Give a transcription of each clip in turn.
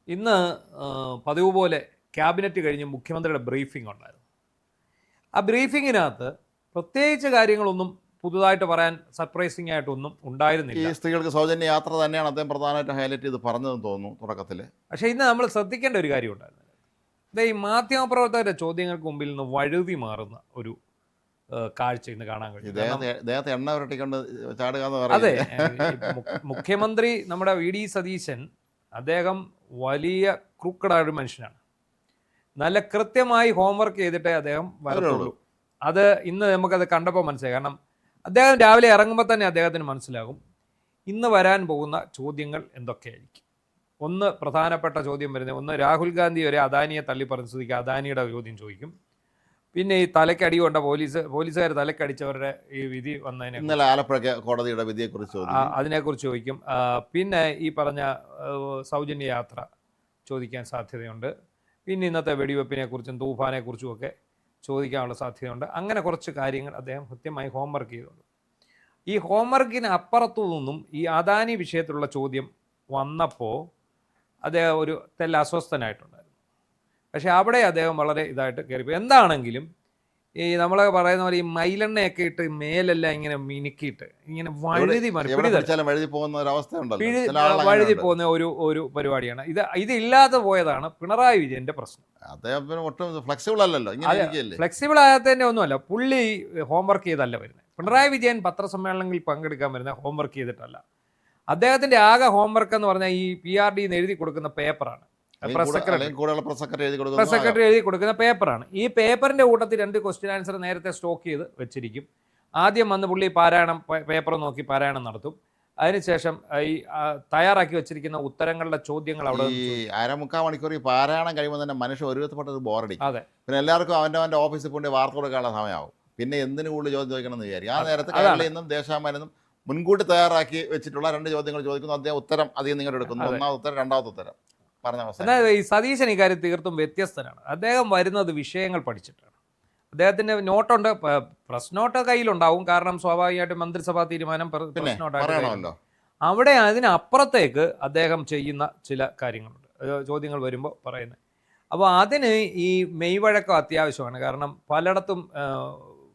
ഇന്ന് പതിവ് പോലെ ക്യാബിനറ്റ് കഴിഞ്ഞ് മുഖ്യമന്ത്രിയുടെ ബ്രീഫിംഗ് ഉണ്ടായിരുന്നു. ആ ബ്രീഫിങ്ങിനകത്ത് പ്രത്യേകിച്ച് കാര്യങ്ങളൊന്നും പുതുതായിട്ട് പറയാൻ സർപ്രൈസിംഗ് ആയിട്ടൊന്നും ഉണ്ടായിരുന്നില്ല. ഈ സ്ത്രീകൾക്ക് സൗജന്യ യാത്ര തന്നെയാണ് അദ്ദേഹം പ്രധാനമായിട്ട് ഹൈലൈറ്റ് ചെയ്ത് പറഞ്ഞതെന്ന് തോന്നുന്നു തുടക്കത്തിൽ. പക്ഷേ ഇന്ന് നമ്മൾ ശ്രദ്ധിക്കേണ്ട ഒരു കാര്യം ഉണ്ടായിരുന്നു. ഈ മാധ്യമപ്രവർത്തകരുടെ ചോദ്യങ്ങൾക്ക് മുമ്പിൽ നിന്ന് വഴുതി മാറുന്ന ഒരു കാഴ്ച ഇന്ന് കാണാൻ കഴിയും. ഇദ്ദേഹത്തെ എണ്ണ ഉരട്ടിക്കൊണ്ട് ചാടുക എന്ന് അതെ, പറയുന്നത്. മുഖ്യമന്ത്രി നമ്മുടെ വി ഡി സതീശൻ അദ്ദേഹം വലിയ ക്രൂക്കഡായ ഒരു മനുഷ്യനാണ്. നല്ല കൃത്യമായി ഹോംവർക്ക് ചെയ്തിട്ടേ അദ്ദേഹം വരത്തുള്ളൂ. അത് ഇന്ന് നമുക്കത് കണ്ടപ്പോൾ മനസ്സിലായി. കാരണം അദ്ദേഹം രാവിലെ ഇറങ്ങുമ്പോൾ തന്നെ അദ്ദേഹത്തിന് മനസ്സിലാകും ഇന്ന് വരാൻ പോകുന്ന ചോദ്യങ്ങൾ എന്തൊക്കെയായിരിക്കും. ഒന്ന് പ്രധാനപ്പെട്ട ചോദ്യം വരുന്നത്, ഒന്ന് രാഹുൽ ഗാന്ധി വരെ അദാനിയെ തള്ളിപ്പറഞ്ഞ സ്ഥിതിക്ക് അദാനിയുടെ ചോദ്യം ചോദിക്കും. പിന്നെ ഈ തലക്കടി കൊണ്ട പോലീസുകാർ തലക്കടിച്ചവരുടെ ഈ വിധി വന്നതിനെ, ഇന്നലെ ആലപ്പുഴ കോടതിയുടെ വിധിയെക്കുറിച്ച് അതിനെക്കുറിച്ച് ചോദിക്കും. പിന്നെ ഈ പറഞ്ഞ സൗജന്യ യാത്ര ചോദിക്കാൻ സാധ്യതയുണ്ട്. പിന്നെ ഇന്നത്തെ വെടിവെപ്പിനെ കുറിച്ചും തൂഫാനെ കുറിച്ചും ഒക്കെ ചോദിക്കാനുള്ള സാധ്യതയുണ്ട്. അങ്ങനെ കുറച്ച് കാര്യങ്ങൾ അദ്ദേഹം കൃത്യമായി ഹോംവർക്ക് ചെയ്തിട്ടുണ്ട്. ഈ ഹോംവർക്കിന് അപ്പുറത്തു നിന്നും ഈ അദാനി വിഷയത്തിലുള്ള ചോദ്യം വന്നപ്പോൾ അദ്ദേഹം ഒരു അസ്വസ്ഥനായിട്ടുണ്ടായിരുന്നു. പക്ഷേ അവിടെ അദ്ദേഹം വളരെ ഇതായിട്ട് കയറിപ്പോയി. എന്താണെങ്കിലും ഈ നമ്മളൊക്കെ പറയുന്ന പോലെ ഈ മൈലെണ്ണയൊക്കെ ഇട്ട് മേലെല്ലാം ഇങ്ങനെ മിനുക്കിയിട്ട് ഇങ്ങനെ വഴുതി വഴുതി പോകുന്ന ഒരു പരിപാടിയാണ് ഇത്. ഇതില്ലാതെ പോയതാണ് പിണറായി വിജയന്റെ പ്രശ്നം. ഫ്ലെക്സിബിൾ ആകാത്തതിന്റെ ഒന്നുമല്ല, പുള്ളി ഹോംവർക്ക് ചെയ്തല്ല വരുന്നത്. പിണറായി വിജയൻ പത്രസമ്മേളനങ്ങളിൽ പങ്കെടുക്കാൻ വരുന്ന ഹോംവർക്ക് ചെയ്തിട്ടല്ല. അദ്ദേഹത്തിന്റെ ആകെ ഹോംവർക്ക് എന്ന് പറഞ്ഞാൽ ഈ PRD എഴുതി കൊടുക്കുന്ന പേപ്പറാണ്. പ്രസ് സെക്രട്ടറി എഴുതി കൊടുക്കുന്ന പേപ്പറാണ്. ഈ പേപ്പറിന്റെ കൂട്ടത്തിൽ 2 ക്വസ്റ്റ്യൻ ആൻസർ നേരത്തെ സ്റ്റോക്ക് ചെയ്ത് വെച്ചിരിക്കും. ആദ്യം വന്ന് പുള്ളി പേപ്പർ നോക്കി പാരായണം നടത്തും. അതിനുശേഷം ഈ തയ്യാറാക്കി വെച്ചിരിക്കുന്ന ഉത്തരങ്ങളുടെ ചോദ്യങ്ങൾ അവിടെ അരമുക്കാൽ മണിക്കൂർ ഈ പാരായണം കഴിയുമ്പോൾ തന്നെ മനുഷ്യൻ ഒരു വിധപ്പെട്ടത് ബോറടി. അതെ, പിന്നെ എല്ലാവർക്കും അവൻ്റെ ഓഫീസിൽ പോയി വാർത്ത കൊടുക്കാനുള്ള സമയമാവും. പിന്നെ എന്തിനു കൂടുതൽ ചോദ്യം ചോദിക്കണം എന്ന് വിചാരിക്കും. ആ നേരത്തെ കേരളയിൽ നിന്നും ദേശാമാനെന്നും മുൻകൂട്ടി തയ്യാറാക്കി വെച്ചിട്ടുള്ള 2 ചോദ്യങ്ങൾ ചോദിക്കുന്നു. അദ്ദേഹം ഉത്തരം അധികം നിങ്ങൾ എടുക്കുന്നു. ഒന്നാമത്തെ ഉത്തരം, രണ്ടാമത്തെ ഉത്തരം. എന്നാൽ ഈ സതീശൻ ഇക്കാര്യം തീർത്തും വ്യത്യസ്തനാണ്. അദ്ദേഹം വരുന്നത് വിഷയങ്ങൾ പഠിച്ചിട്ടാണ്. അദ്ദേഹത്തിന്റെ നോട്ടുണ്ട്, പ്രസ് നോട്ട് കയ്യിലുണ്ടാവും. കാരണം സ്വാഭാവികമായിട്ടും മന്ത്രിസഭാ തീരുമാനം പ്രസ് നോട്ടാണല്ലോ. അവിടെ അതിനപ്പുറത്തേക്ക് അദ്ദേഹം ചെയ്യുന്ന ചില കാര്യങ്ങളുണ്ട്, ചോദ്യങ്ങൾ വരുമ്പോൾ പറയുന്നത്. അപ്പോൾ അതിന് ഈ മെയ്വഴക്കം അത്യാവശ്യമാണ്. കാരണം പലയിടത്തും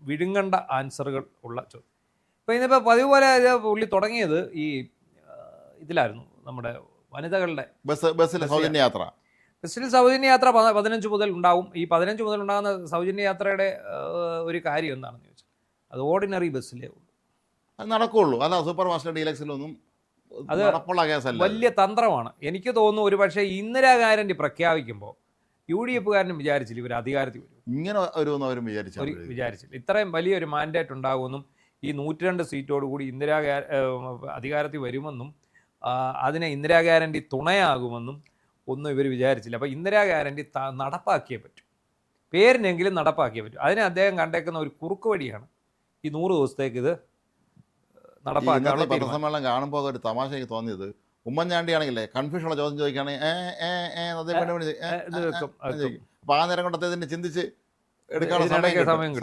വിഴുങ്ങേണ്ട ആൻസറുകൾ ഉള്ള ചോദ്യം. ഇപ്പോൾ ഇന്നിപ്പോൾ പതിവ് പോലെ പുള്ളി തുടങ്ങിയത് ഈ ഇതിലായിരുന്നു, നമ്മുടെ വനിതകളുടെ ബസ്സിൽ സൗജന്യ യാത്ര. ബസ്സിൽ സൗജന്യ യാത്ര 15 മുതൽ ഉണ്ടാവും. ഈ 15 മുതൽ ഉണ്ടാകുന്ന സൗജന്യ യാത്രയുടെ ഒരു കാര്യം എന്താണെന്ന് ചോദിച്ചാൽ അത് ഓർഡിനറി ബസ്സിലേ ഉള്ളൂ, അത് നടക്കുള്ളൂ. അല്ല സൂപ്പർ ഫാസ്റ്റ് ഡീലക്സിലൊന്നും അത് വലിയ തന്ത്രമാണ്. എനിക്ക് തോന്നുന്നു ഒരു പക്ഷേ ഇന്ദിരാ ഗ്യാരണ്ടി പ്രഖ്യാപിക്കുമ്പോൾ UDF-കാരനും വിചാരിച്ചില്ല ഇവർ അധികാരത്തിൽ വരും. ഇങ്ങനെ വിചാരിച്ചില്ല ഇത്രയും വലിയൊരു മാൻഡേറ്റ് ഉണ്ടാകുമെന്നും ഈ 102 സീറ്റോടുകൂടി അധികാരത്തിൽ വരുമെന്നും അതിനെ ഇന്ദിരാ ഗ്യാരണ്ടി തുണയാകുമെന്നും ഒന്നും ഇവർ വിചാരിച്ചില്ല. അപ്പോൾ ഇന്ദിരാ ഗ്യാരണ്ടി നടപ്പാക്കിയേ പറ്റും, പേരിനെങ്കിലും നടപ്പാക്കിയേ പറ്റും. അതിനെ അദ്ദേഹം കണ്ടേക്കുന്ന ഒരു കുറുക്ക് വഴിയാണ് ഈ 100 ദിവസത്തേക്ക് ഇത് നടപ്പാക്കാനുള്ള. പത്രസമ്മേളനം കാണുമ്പോൾ ഒരു തമാശ എനിക്ക് തോന്നിയത്, ഉമ്മൻചാണ്ടി ആണെങ്കിലേ കൺഫ്യൂഷനുള്ള ചോദ്യം ചോദിക്കുകയാണെങ്കിൽ അപ്പോൾ ആ നേരം കൊണ്ട് അദ്ദേഹത്തിന് ചിന്തിച്ച് എടുക്കാനുള്ള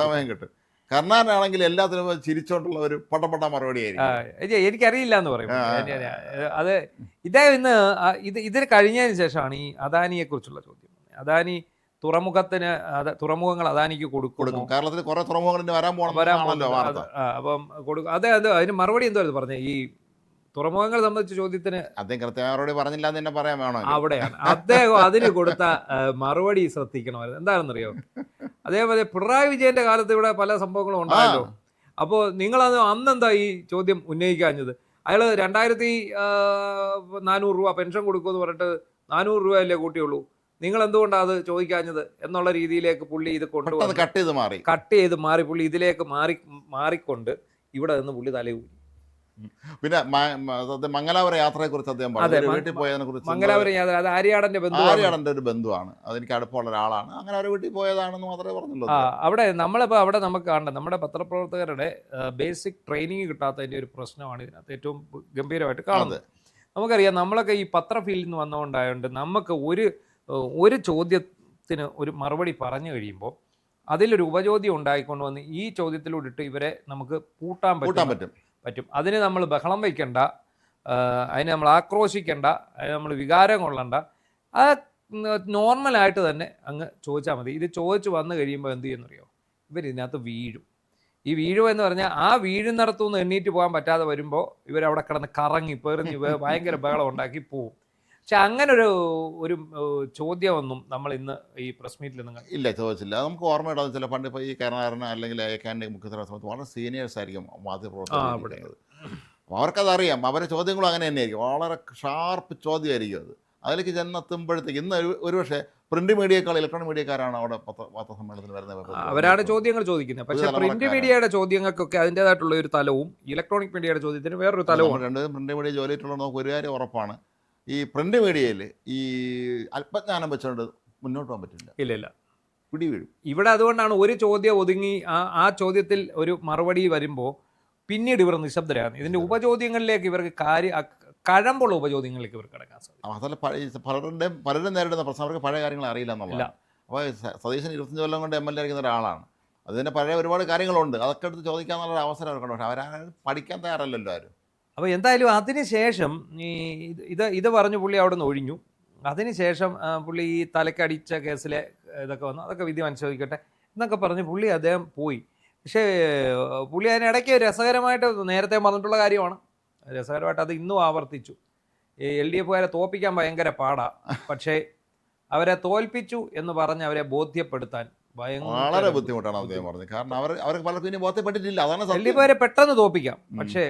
സമയം കിട്ടും. കർണാടനാണെങ്കിൽ എല്ലാത്തിനും ചിരിച്ചോണ്ടുള്ള ഒരു പട്ടപ്പെട്ട മറുപടിയായിരിക്കും. എനിക്കറിയില്ല എന്ന് പറയും. അത് ഇദ്ദേഹം ഇന്ന് ഇതിന് കഴിഞ്ഞതിന് ശേഷമാണ് ഈ അദാനിയെ കുറിച്ചുള്ള ചോദ്യം. അദാനി തുറമുഖങ്ങൾ അദാനിക്ക് കൊടുക്കും. കേരളത്തിൽ കുറെ തുറമുഖങ്ങൾ വരാൻ പോകണമല്ലോ വാർത്ത. അപ്പം കൊടുക്കും. അതിന് മറുപടി എന്തായിരുന്നു പറഞ്ഞത്? ഈ തുറമുഖങ്ങൾ സംബന്ധിച്ച ചോദ്യത്തിന് അദ്ദേഹം കൃത്യമായ മറുപടി പറഞ്ഞില്ല എന്ന് തന്നെ പറയാൻ വേണോ? അവിടെയാണ് അദ്ദേഹം അതിന് കൊടുത്ത മറുപടി ശ്രദ്ധിക്കണമായിരുന്നു. എന്താണെന്നറിയോ? അതേപോലെ പിണറായി വിജയന്റെ കാലത്ത് ഇവിടെ പല സംഭവങ്ങളും ഉണ്ടായല്ലോ. അപ്പോൾ നിങ്ങളത് അന്നെന്താ ഈ ചോദ്യം ഉന്നയിക്കാഞ്ഞത്? അയാൾ 2400 രൂപ പെൻഷൻ കൊടുക്കുമെന്ന് പറഞ്ഞിട്ട് 400 രൂപയല്ലേ കൂട്ടിയുള്ളൂ, നിങ്ങൾ എന്തുകൊണ്ടാണ് അത് ചോദിക്കാഞ്ഞത് എന്നുള്ള രീതിയിലേക്ക് പുള്ളി ഇത് കൊണ്ടുവന്ന് കട്ട് ചെയ്ത് മാറി പുള്ളി ഇതിലേക്ക് മാറിക്കൊണ്ട് ഇവിടെ നിന്ന് പുള്ളി തലയൂരി. പിന്നെ മംഗലാപുരം യാത്രയെ കുറിച്ച് അദ്ദേഹം വീട്ടിൽ പോയതിനെ കുറിച്ച്. മംഗലാപുരം യാത്ര അത് ആര്യാടന്റെ ഒരു ബന്ധുവാണ്, അതെനിക്ക് അടുപ്പമുള്ള ഒരാളാണ്. അങ്ങനെ അവർ വീട്ടിൽ പോയതാണെന്ന് മാത്രമേ പറഞ്ഞുള്ളൂ. അവിടെ നമ്മളിപ്പോൾ അവിടെ നമുക്ക് കാണേണ്ടത് നമ്മുടെ പത്രപ്രവർത്തകരുടെ ബേസിക് ട്രെയിനിങ് കിട്ടാത്തതിൻ്റെ ഒരു പ്രശ്നമാണ് ഇതിനകത്ത് ഏറ്റവും ഗംഭീരമായിട്ട് കാണുന്നത്. നമുക്കറിയാം, നമ്മളൊക്കെ ഈ പത്ര ഫീൽഡിൽ നിന്ന് വന്നുകൊണ്ടായതുകൊണ്ട് നമുക്ക് ഒരു ചോദ്യത്തിന് ഒരു മറുപടി പറഞ്ഞു കഴിയുമ്പോൾ അതിലൊരു ഉപചോദ്യം ഉണ്ടായിക്കൊണ്ട് വന്ന് ഈ ചോദ്യത്തിലൂടെ ഇട്ട് ഇവരെ നമുക്ക് പൂട്ടാൻ പറ്റും. അതിന് നമ്മൾ ബഹളം വയ്ക്കണ്ട, അതിന് നമ്മൾ ആക്രോശിക്കേണ്ട, അതിന് നമ്മൾ വികാരം കൊള്ളണ്ട. ആ നോർമലായിട്ട് തന്നെ അങ്ങ് ചോദിച്ചാൽ മതി. ഇത് ചോദിച്ച് വന്നു കഴിയുമ്പോൾ എന്ത് ചെയ്യുന്നറിയോ, ഇവരിതിനകത്ത് വീഴും. ഈ വീഴുക എന്ന് പറഞ്ഞാൽ ആ വീഴുന്നിടത്തുനിന്ന് എണ്ണീറ്റ് പോകാൻ പറ്റാതെ വരുമ്പോൾ ഇവരവിടെ കിടന്ന് കറങ്ങി പെറിഞ്ഞ് ഭയങ്കര ബഹളം ഉണ്ടാക്കി പോവും. പക്ഷെ അങ്ങനെ ഒരു ചോദ്യമൊന്നും നമ്മൾ ഇന്ന് ഈ പ്രസ് മീറ്റിൽ നിങ്ങൾ ഇല്ല, ചോദിച്ചില്ല. അത് നമുക്ക് ഓർമ്മയുണ്ടാകും. ചില പണ്ട് ഇപ്പോൾ ഈ കരുണാകരൻ അല്ലെങ്കിൽ ഏക്കാൻ്റെ മുഖ്യധാര സമയത്ത് വളരെ സീനിയേഴ്സ് ആയിരിക്കും മാധ്യമപ്രവർത്തകർ. അപ്പോൾ അവർക്കതറിയാം. അവരുടെ ചോദ്യങ്ങളും അങ്ങനെ തന്നെയായിരിക്കും. വളരെ ഷാർപ്പ് ചോദ്യമായിരിക്കും അത്. അതിലേക്ക് ചെന്നെത്തുമ്പോഴത്തേക്ക് ഇന്ന് ഒരുപക്ഷെ പ്രിന്റ് മീഡിയക്കാൾ ഇലക്ട്രോണിക് മീഡിയക്കാരാണ് അവിടെ പത്രസമ്മേളനത്തിന് വരുന്നത്. അവരാണ് ചോദ്യങ്ങൾ ചോദിക്കുന്നത്. പക്ഷേ പ്രിന്റ് മീഡിയയുടെ ചോദ്യങ്ങൾക്കൊക്കെ അതിൻ്റെതായിട്ടുള്ള ഒരു തലവും ഇലക്ട്രോണിക് മീഡിയയുടെ ചോദ്യത്തിന് വേറൊരു തലവും. രണ്ടുപേരും പ്രിന്റ് മീഡിയ ജോലിയിട്ടുള്ളത് നമുക്ക് ഒരു കാര്യം ഉറപ്പാണ്. ഈ പ്രിന്റ് മീഡിയയിൽ ഈ അല്പജ്ഞാനം വെച്ചുകൊണ്ട് മുന്നോട്ട് പോകാൻ പറ്റില്ല. ഇല്ല, പിടി വീഴും. ഇവിടെ അതുകൊണ്ടാണ് ഒരു ചോദ്യം ഒതുങ്ങി ആ ചോദ്യത്തിൽ ഒരു മറുപടി വരുമ്പോൾ പിന്നീട് ഇവർ നിശബ്ദരാണ്. ഇതിന്റെ ഉപചോദ്യങ്ങളിലേക്ക് ഇവർക്ക് കഴമ്പുള്ള ഉപചോദ്യങ്ങളിലേക്ക് ഇവർ കിടക്കാൻ സാധിക്കും. അതല്ല, പലരും നേരിടുന്ന പ്രശ്നം അവർക്ക് പഴയ കാര്യങ്ങൾ അറിയില്ല എന്നുള്ളതാണ്. അപ്പോൾ സതീശൻ 25 കൊല്ലം കൊണ്ട് MLA ആയിരിക്കുന്ന ഒരാളാണ്. അതിൻ്റെ പഴയ ഒരുപാട് കാര്യങ്ങളുണ്ട്. അതൊക്കെ എടുത്ത് ചോദിക്കാന്നുള്ള അവസരം അവർക്കുണ്ട്. പക്ഷേ അവരാരും പഠിക്കാൻ തയ്യാറല്ലല്ലോ ആരും. അപ്പോൾ എന്തായാലും അതിനുശേഷം ഇത് പറഞ്ഞു പുള്ളി അവിടെ നിന്ന് ഒഴിഞ്ഞു. അതിനുശേഷം പുള്ളി ഈ തലക്കടിച്ച കേസിലെ ഇതൊക്കെ വന്നു, അതൊക്കെ വിധി പരിശോധിക്കട്ടെ എന്നൊക്കെ പറഞ്ഞ് അദ്ദേഹം പോയി. പക്ഷേ പുള്ളി അതിനിടയ്ക്ക് രസകരമായിട്ട് നേരത്തെ പറഞ്ഞിട്ടുള്ള കാര്യമാണ്. രസകരമായിട്ട് അത് ഇന്നും ആവർത്തിച്ചു. ഈ LDFകാരെ തോൽപ്പിക്കാൻ ഭയങ്കര പാടാണ്, പക്ഷേ അവരെ തോൽപ്പിച്ചു എന്ന് പറഞ്ഞ് അവരെ ബോധ്യപ്പെടുത്താൻ വളരെ ബുദ്ധിമുട്ടാണ് അദ്ദേഹം പറഞ്ഞത്. കാരണം അവർക്ക് പലർക്കും ഇനി ബോധ്യപ്പെട്ടിട്ടില്ല. അതാണ് LDFകാരെ പെട്ടെന്ന് തോൽപ്പിക്കാം, പക്ഷേ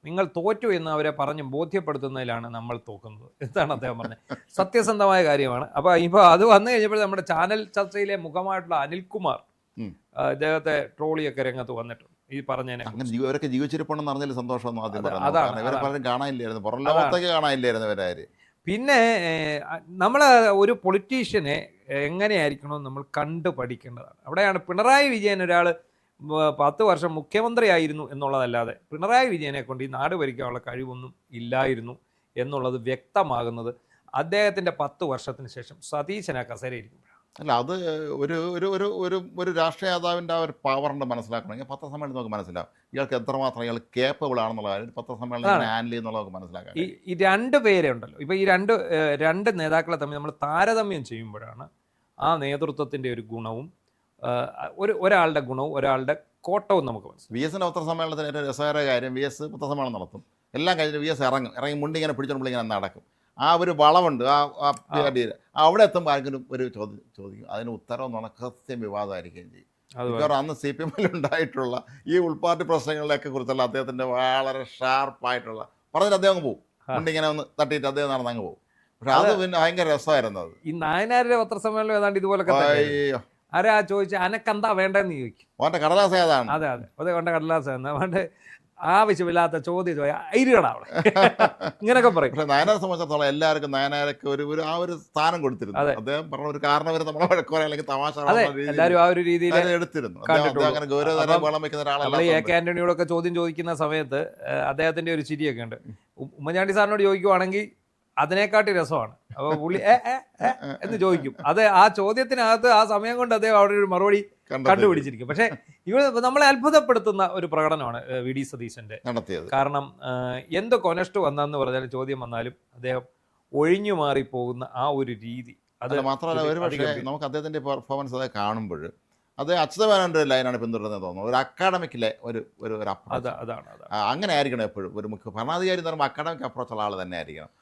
നിങ്ങൾ തോറ്റു എന്ന് അവരെ പറഞ്ഞ് ബോധ്യപ്പെടുത്തുന്നതിലാണ് നമ്മൾ തോക്കുന്നത് എന്നാണ് അദ്ദേഹം പറഞ്ഞത്. സത്യസന്ധമായ കാര്യമാണ്. അപ്പോൾ അത് വന്നു കഴിഞ്ഞപ്പോൾ നമ്മുടെ ചാനൽ ചർച്ചയിലെ മുഖമായിട്ടുള്ള അനിൽകുമാർ ഇദ്ദേഹത്തെ ട്രോളിയൊക്കെ രംഗത്ത് വന്നിട്ടുണ്ട് ഈ പറഞ്ഞതിനെ. അങ്ങനെ ഇവരൊക്കെ ജീവിച്ചിരിപ്പുണ്ടെന്ന് അറിഞ്ഞാൽ സന്തോഷമൊന്നും ആദ്യം പറയുന്നത്. ഇവരെ പലരും കാണാനില്ലായിരുന്നു, പുറം ലോകത്തേക്ക് കാണാനില്ലായിരുന്നു ഇവരാര്. പിന്നെ നമ്മൾ ഒരു പൊളിറ്റീഷ്യനെ എങ്ങനെയായിരിക്കണമെന്ന് നമ്മൾ കണ്ടു പഠിക്കേണ്ടതാണ്. അവിടെയാണ് പിണറായി വിജയൻ ഒരാൾ 10 വർഷം മുഖ്യമന്ത്രിയായിരുന്നു എന്നുള്ളതല്ലാതെ പിണറായി വിജയനെ കൊണ്ട് ഈ നാട് ഭരിക്കാനുള്ള കഴിവൊന്നും ഇല്ലായിരുന്നു എന്നുള്ളത് വ്യക്തമാകുന്നത് അദ്ദേഹത്തിൻ്റെ 10 വർഷത്തിന് ശേഷം സതീശൻ ആ കസേരയിരിക്കുമ്പോഴാണ്. അല്ല, അത് ഒരു ഒരു ഒരു ഒരു ഒരു രാഷ്ട്രീയ നേതാവിൻ്റെ ആ ഒരു പവറിൻ്റെ മനസ്സിലാക്കണമെങ്കിൽ പത്രസമ്മേളനം നമുക്ക് മനസ്സിലാവും. ഇയാൾക്ക് എത്രമാത്രം ഇയാൾ കേപ്പബിൾ ആണെന്നുള്ള കാര്യം പത്രസമ്മേളനം ഹാൻഡിൽ ചെയ്യുന്നുള്ളത് മനസ്സിലാക്കാം. ഈ രണ്ട് പേരെ ഉണ്ടല്ലോ, ഇപ്പോൾ ഈ രണ്ട് നേതാക്കളെ തമ്മിൽ നമ്മൾ താരതമ്യം ചെയ്യുമ്പോഴാണ് ആ നേതൃത്വത്തിൻ്റെ ഒരു ഗുണവും ഒരാളുടെ ഗുണവും ഒരാളുടെ കോട്ടവും നമുക്ക് മനസ്സിലാവും. VS പത്രസമ്മേളനത്തിന് ഏറ്റവും രസകര കാര്യം, VS പത്രസമ്മേളനം നടത്തും. എല്ലാം കഴിഞ്ഞ് VS ഇറങ്ങി മുണ്ടി ഇങ്ങനെ പിടിച്ചോണ്ട് ഇങ്ങനെ നടക്കും. ആ ഒരു വളവുണ്ട് അവിടെ എത്തുമ്പോൾ ആർക്കും ഒരു ചോദിക്കും. അതിന് ഉത്തരം എന്ന് പറഞ്ഞാൽ കൃത്യം വിവാദമായിരിക്കുകയും ചെയ്യും. മിക്കവാറും അന്ന് CPM ഉണ്ടായിട്ടുള്ള ഈ ഉൾപാർട്ടി പ്രശ്നങ്ങളിലൊക്കെ കുറിച്ചുള്ള അദ്ദേഹത്തിൻ്റെ വളരെ ഷാർപ്പായിട്ടുള്ള പറഞ്ഞിട്ട് അദ്ദേഹം അങ്ങ് പോകും. മുണ്ടിങ്ങനെ ഒന്ന് തട്ടിയിട്ട് അദ്ദേഹം നടന്നങ്ങ് പോകും. പക്ഷെ അത് പിന്നെ ഭയങ്കര രസമായിരുന്നു. അത് ഈ നായനാരുടെ പത്രസമ്മേളനം ഏതാണ്ട് ഇതുപോലൊക്കെ ആരാ ചോദിച്ചാൽ അനക്കെന്താ വേണ്ടെന്ന് ചോദിക്കും. അവൻ്റെ കടലാസ് ഏതാണ്? അതെ അവൻ്റെ കടലാസ് അവൻ്റെ ആവശ്യമില്ലാത്ത ചോദ്യം ഐരിയടാ അവിടെ ഇങ്ങനെയൊക്കെ പറയും. പക്ഷേ നയനാരെ സംബന്ധിച്ചിടത്തോളം എല്ലാവർക്കും നയനാരൊക്കെ ആ ഒരു സ്ഥാനം കൊടുത്തിരുന്നു. അദ്ദേഹം പറഞ്ഞ ഒരു കാരണം വരെ നമ്മളെ വഴക്കോറ അല്ലെങ്കിൽ തമാശ എല്ലാവരും ആ ഒരു രീതിയിൽ എടുത്തിരുന്നു. അങ്ങനെ ഗൗരവതരം വളം വെക്കുന്ന ഒരാളല്ല. AK ആന്റണിയോടൊക്കെ ചോദ്യം ചോദിക്കുന്ന സമയത്ത് അദ്ദേഹത്തിന്റെ ഒരു ചിരിയൊക്കെ ഉണ്ട്. ഉമ്മൻചാണ്ടി സാറിനോട് ചോദിക്കുവാണെങ്കിൽ അതിനെക്കാട്ടി രസമാണ്. അപ്പോൾ പുള്ളി എന്ന് ചോദിക്കും. ആ ചോദ്യത്തിനകത്ത് ആ സമയം കൊണ്ട് അദ്ദേഹം അവിടെ ഒരു മറുപടി കണ്ടുപിടിച്ചിരിക്കും. പക്ഷേ നമ്മളെ അത്ഭുതപ്പെടുത്തുന്ന ഒരു പ്രകടനമാണ് VD സതീശന്റെ നടത്തിയത്. കാരണം എന്ത് കൊനഷ്ടു വന്നെന്ന് പറഞ്ഞാലും ചോദ്യം വന്നാലും അദ്ദേഹം ഒഴിഞ്ഞു മാറി പോകുന്ന ആ ഒരു രീതി, അത് മാത്രമല്ല ഒരു പക്ഷേ നമുക്ക് അദ്ദേഹത്തിന്റെ പെർഫോമൻസ് അത് കാണുമ്പോൾ അത് അച്യുതമേനോന്റെ ഒരു ലൈനാണ് പിന്തുടരുന്നത് തോന്നുന്നു. ഒരു അക്കാഡമിക്കിലെ ഒരു അതാണ് അങ്ങനെ ആയിരിക്കണം എപ്പോഴും. ഒരു മുഖ്യ ഭരണാധികാരി എന്ന് പറയുമ്പോൾ അക്കാഡമിക് അപ്രോച്ചുള്ള ആൾ തന്നെ ആയിരിക്കണം.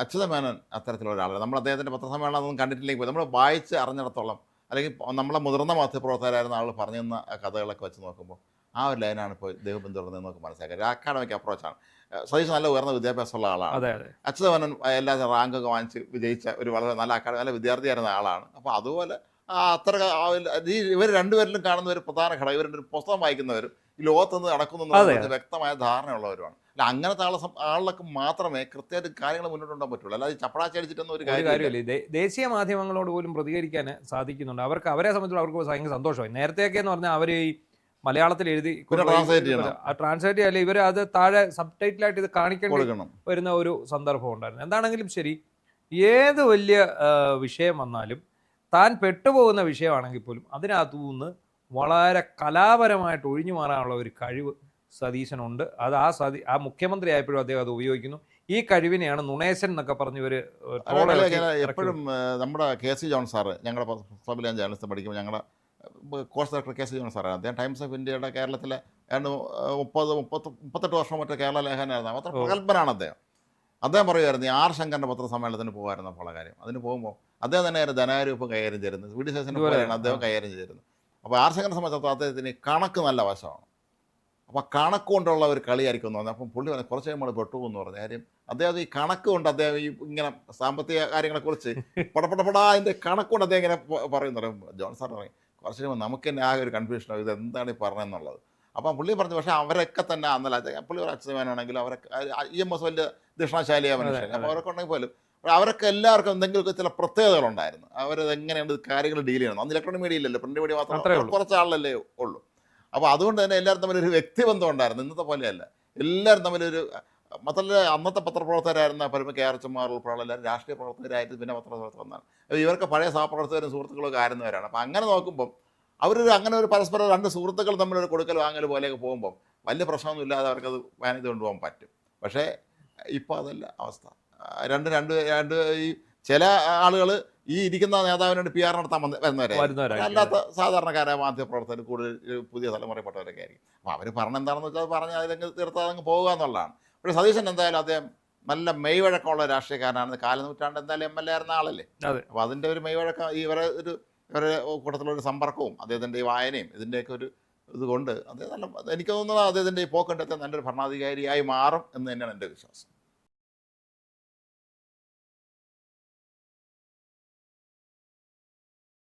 അച്യുതമേനോൻ അത്തരത്തിലുള്ള ഒരാളാണ്. നമ്മൾ അദ്ദേഹത്തിൻ്റെ പത്രസമ്മേളനം ഒന്നും കണ്ടിട്ടില്ലെങ്കിൽ നമ്മൾ വായിച്ച് അറിഞ്ഞിടത്തോളം അല്ലെങ്കിൽ നമ്മളെ മുതിർന്ന മാധ്യമപ്രവർത്തകരായിരുന്ന ആൾ പറഞ്ഞിരുന്ന കഥകളൊക്കെ വെച്ച് നോക്കുമ്പോൾ ആ ഒരു ലൈനാണ് ഇപ്പോൾ ഇദ്ദേഹം പിന്തുടർന്നതെന്ന് നമുക്ക് മനസ്സിലാക്കാം. ഒരു അക്കാഡമിക് അപ്രോച്ചാണ്. സതീശ് നല്ല ഉയർന്ന വിദ്യാഭ്യാസമുള്ള ആളാണ്. അച്യുതമേനോൻ എല്ലാ റാങ്കൊക്കെ വാങ്ങിച്ച് വിജയിച്ച ഒരു വളരെ നല്ല വിദ്യാർത്ഥിയായിരുന്ന ആളാണ്. അപ്പോൾ അതുപോലെ ഇവർ രണ്ടുപേരിലും കാണുന്ന ഒരു പ്രധാന ഘടകം, ഇവരുടെ ഒരു പുസ്തകം വായിക്കുന്നവരും ഈ ലോകത്തുനിന്ന് നടക്കുന്നു വ്യക്തമായ ധാരണയുള്ളവരുമാണ്. അല്ല, അങ്ങനത്തെ ആളിലൊക്കെ മാത്രമേ കൃത്യമായിട്ട് കാര്യങ്ങൾ മുന്നോട്ട് കൊണ്ടുപോകാൻ പറ്റുള്ളൂ. അല്ലാതെ ചപ്പടാച്ചി അടിച്ചിട്ടൊന്നും ഒരു കാര്യമില്ല. ദേശീയ മാധ്യമങ്ങളോട് പോലും പ്രതികരിക്കാൻ സാധിക്കുന്നുണ്ട്. അവരെ സംബന്ധിച്ചുള്ള അവർക്ക് ഭയങ്കര സന്തോഷമായി. നേരത്തെയൊക്കെ എന്ന് പറഞ്ഞാൽ അവർ ഈ മലയാളത്തിൽ എഴുതി ട്രാൻസ്ലേറ്റ് ചെയ്യല്ലേ, ഇവർ അത് താഴെ സബ് ടൈറ്റിലായിട്ട് ഇത് കാണിക്കേണ്ടി വരുന്ന ഒരു സന്ദർഭം ഉണ്ടായിരുന്നു. എന്താണെങ്കിലും ശരി, ഏത് വലിയ വിഷയം വന്നാലും താൻ പെട്ടുപോകുന്ന വിഷയമാണെങ്കിൽ പോലും അതിനകത്തു നിന്ന് വളരെ കലാപരമായിട്ട് ഒഴിഞ്ഞു മാറാനുള്ള ഒരു കഴിവ് സതീശനുണ്ട്. അത് ആ മുഖ്യമന്ത്രി ആയപ്പോഴും അദ്ദേഹം അത് ഉപയോഗിക്കുന്നു. ഈ കഴിവിനെയാണ് നുണേശൻ എന്നൊക്കെ പറഞ്ഞ് ഒരു ട്രോൾ എപ്പോഴും നമ്മുടെ കെ സി ജോൺ സാറ് ഞങ്ങളുടെ സബിലെ ജേർണലിസ്റ്റ് പഠിക്കുമ്പോൾ ഞങ്ങളുടെ course director K C John സാറാണ്. അദ്ദേഹം ടൈംസ് ഓഫ് ഇന്ത്യയുടെ കേരളത്തിലെ ഏതാണ്ട് 38 വർഷം മറ്റേ കേരള ലേഖനായിരുന്നു. അത്ര പ്രഗത്ഭനാണ് അദ്ദേഹം. അദ്ദേഹം പറയുമായിരുന്നു ഈ ആർ ശങ്കറിൻ്റെ പത്രസമ്മേളനത്തിന് പോകുമായിരുന്നു അപ്പോൾ കാര്യം. അതിന് പോകുമ്പോൾ അദ്ദേഹം തന്നെയായിരുന്നു ധനകാര്യവകുപ്പ് കൈകാര്യം ചെയ്യുന്നത്. വി ഡി സതീശനെ പോലെയാണ് അദ്ദേഹം കൈകാര്യം ചെയ്തിരുന്നത്. അപ്പോൾ ആർ ശങ്കറിനെ സംബന്ധിച്ചിടത്തോളം അദ്ദേഹത്തിന് കണക്ക് നല്ല വശമാണ്. അപ്പോൾ കണക്ക് കൊണ്ടുള്ള ഒരു കളിയായിരിക്കും എന്ന് പറഞ്ഞാൽ അപ്പം പുള്ളി പറഞ്ഞു കുറച്ച് കഴിയുമ്പോൾ പെട്ടുപോകുമെന്ന് പറഞ്ഞു. കാര്യം അദ്ദേഹം ഈ കണക്ക് കൊണ്ട് അദ്ദേഹം ഈ ഇങ്ങനെ സാമ്പത്തിക കാര്യങ്ങളെക്കുറിച്ച് പടപടപടാ അതിൻ്റെ കണക്ക് കൊണ്ട് അദ്ദേഹം ഇങ്ങനെ പറയുന്നു. ജോൺ സാർ പറയും കുറച്ച് കഴിയുമ്പോൾ നമുക്ക് തന്നെ ആകെ ഒരു കൺഫ്യൂഷനാണ് ഇത് എന്താണ് ഈ പറഞ്ഞതെന്നുള്ളത്. അപ്പം പുള്ളി പറഞ്ഞു പക്ഷേ അവരൊക്കെ തന്നെ അന്നല്ല പുള്ളി ഒരു അച്ഛനാണെങ്കിലും അവരൊക്കെ EMS വലിയ ദക്ഷിണാശാലിയ മനുഷ്യൻ. അപ്പോൾ അവരൊക്കെ ഉണ്ടെങ്കിൽ പോലും അവരൊക്കെ എല്ലാവർക്കും എന്തെങ്കിലുമൊക്കെ ചില പ്രത്യേകതകളുണ്ടായിരുന്നു. അവരത് എങ്ങനെയാണ് കാര്യങ്ങൾ ഡീൽ ചെയ്യണം. അന്ന് ഇലക്ട്രോണിക് മീഡിയ ഇല്ലല്ലോ, പ്രിന്റ് മീഡിയ മാത്രം കുറച്ച് ആളല്ലേ ഉള്ളൂ. അപ്പോൾ അതുകൊണ്ട് തന്നെ എല്ലാവരും തമ്മിലൊരു വ്യക്തിബന്ധം ഉണ്ടായിരുന്നു. ഇന്നത്തെ പോലെയല്ല, എല്ലാവരും തമ്മിലൊരു മാത്രമല്ല അന്നത്തെ പത്രപ്രവർത്തകരായിരുന്ന പരമ KR ചുമ്മാർ ഉൾപ്പെടെ എല്ലാവരും രാഷ്ട്രീയ പ്രവർത്തകരായിട്ട് പിന്നെ പത്രപ്രവർത്തകർ വന്നാണ്. ഇവർക്ക് പഴയ സഹപ്രവർത്തകരും സുഹൃത്തുക്കളൊക്കെ ആയിരുന്നവരാണ്. അപ്പോൾ അങ്ങനെ നോക്കുമ്പം അങ്ങനെ ഒരു പരസ്പരം രണ്ട് സുഹൃത്തുക്കൾ തമ്മിലൊരു കൊടുക്കൽ വാങ്ങൽ പോലെയൊക്കെ പോകുമ്പം വലിയ പ്രശ്നമൊന്നും ഇല്ലാതെ അവർക്കത് മാനേജ് കൊണ്ടുപോകാൻ പറ്റും. പക്ഷേ ഇപ്പോൾ അതല്ല അവസ്ഥ. രണ്ട് ഈ ചില ആളുകൾ ഈ ഇരിക്കുന്ന നേതാവിനോട് PR നടത്താൻ വരുന്നവരായിരിക്കും. അല്ലാത്ത സാധാരണക്കാരായ മാധ്യമപ്രവർത്തകർ കൂടുതൽ പുതിയ തലമുറയിൽപ്പെട്ടവരൊക്കെ ആയിരിക്കും. അപ്പോൾ അവർ പറഞ്ഞെന്താണെന്ന് വെച്ചാൽ പറഞ്ഞ് അതിലേക്ക് തീർത്താതെ പോകുക എന്നുള്ളതാണ്. പക്ഷേ സതീശൻ എന്തായാലും അദ്ദേഹം നല്ല മെയ്വഴക്കമുള്ള രാഷ്ട്രീയക്കാരനാണ്. കാലനൂറ്റാണ്ട് എന്തായാലും MLA ആയിരുന്ന ആളല്ലേ. അപ്പോൾ അതിൻ്റെ ഒരു മെയ്വഴക്കം ഇവരുടെ കൂട്ടത്തിലൊരു സമ്പർക്കവും അദ്ദേഹത്തിൻ്റെ ഈ വായനയും ഇതിൻ്റെയൊക്കെ ഒരു ഇതുകൊണ്ട് അദ്ദേഹം നല്ല എനിക്ക് തോന്നുന്നത് അദ്ദേഹത്തിൻ്റെ ഈ പോക്കണ്ടത്തെ നല്ലൊരു ഭരണാധികാരിയായി മാറും എന്ന് തന്നെയാണ് എൻ്റെ വിശ്വാസം.